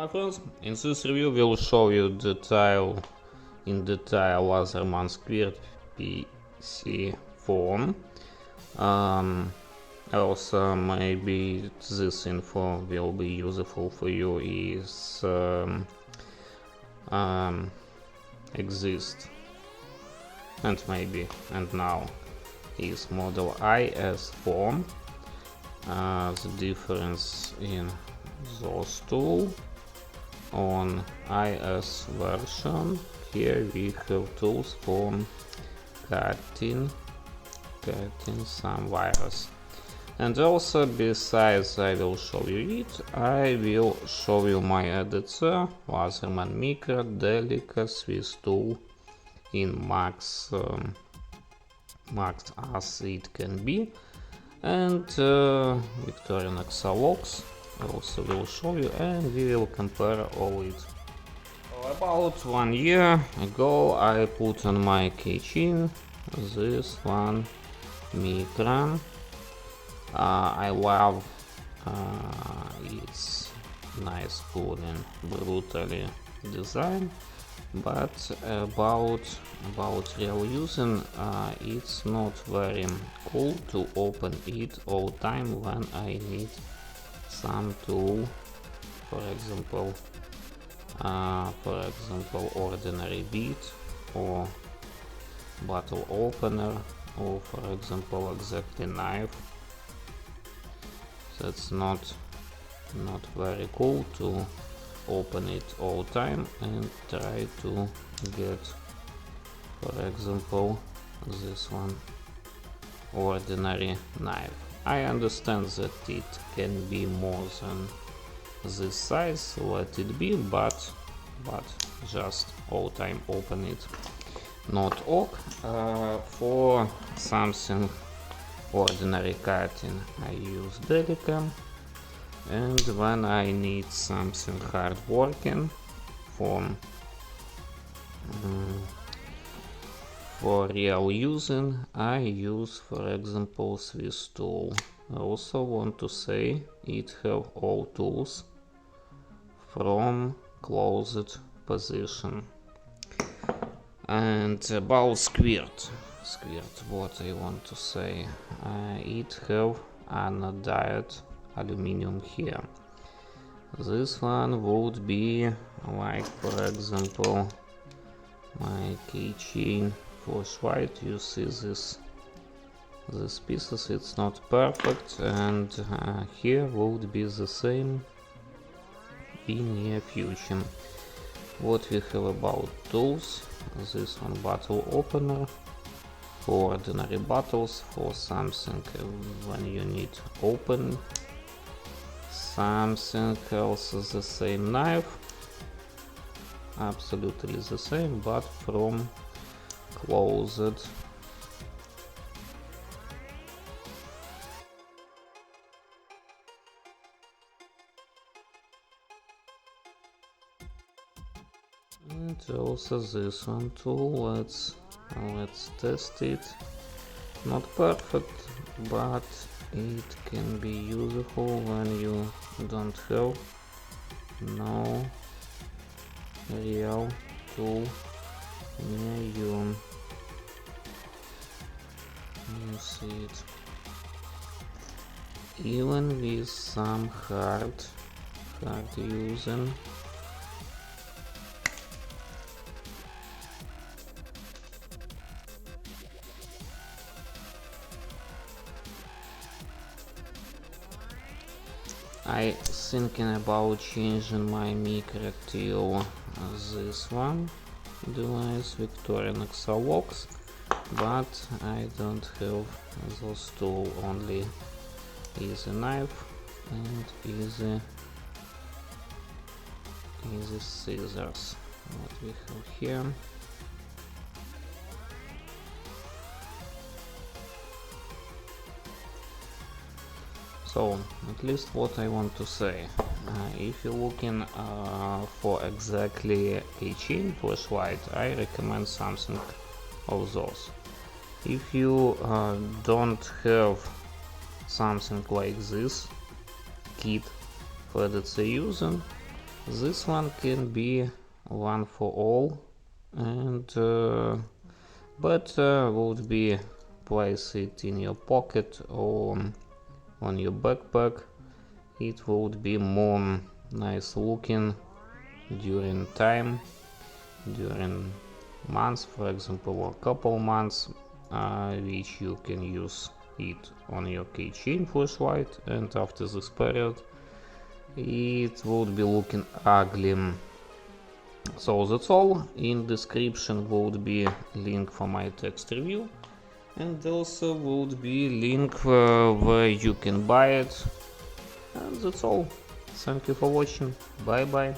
my friends, in this review we'll show you in detail Leatherman Squirt PS4. Also maybe this info will be useful for you is exist and now is model IS4. The difference in those two on IS version, here we have tools for cutting some virus. And also, besides I will show you it, I will show you my editor, Leatherman MICRA Delica Swiss tool in max as it can be, and VICTORINOX ALOX also will show you, and we will compare all it. About 1 year ago I put on my keychain this one MICRA. I love its nice, cool and brutally design, but about real using, it's not very cool to open it all time when I need some tool, for example ordinary bit or bottle opener, or for example exactly knife. That's not very cool to open it all time and try to get, for example, this one ordinary knife. I understand that it can be more than this size, let it be, but just all time open it not ok. For something ordinary cutting I use Delica, and when I need something hard working for real using, I use, for example, Swiss tool. I also want to say it have all tools from closed position. And about Squirt, what I want to say, it have anodized aluminum here. This one would be like, for example, my keychain was white. You see this pieces, it's not perfect, and here would be the same in near future. What we have about tools, this one bottle opener for ordinary bottles, for something when you need open something else. The same knife, absolutely the same, but from closed. And also this one too, let's test it. Not perfect, but it can be useful when you don't have no real tool near you. You see it. Even with some hard using, I thinking about changing my MICRA to this one device, VICTORINOX ALOX, but I don't have those two, only easy knife and easy scissors. What we have here. So, at least what I want to say, if you're looking for exactly keychain flashlight, I recommend something of those. If you don't have something like this kit for let's say using, This one can be one for all, and better would be place it in your pocket or on your backpack. It would be more nice looking during time, during months, for example, or couple months, which you can use it on your keychain flashlight, and after this period it would be looking ugly. So that's all. In description would be link for my text review, and also would be link where you can buy it. And that's all. Thank you for watching. Bye bye.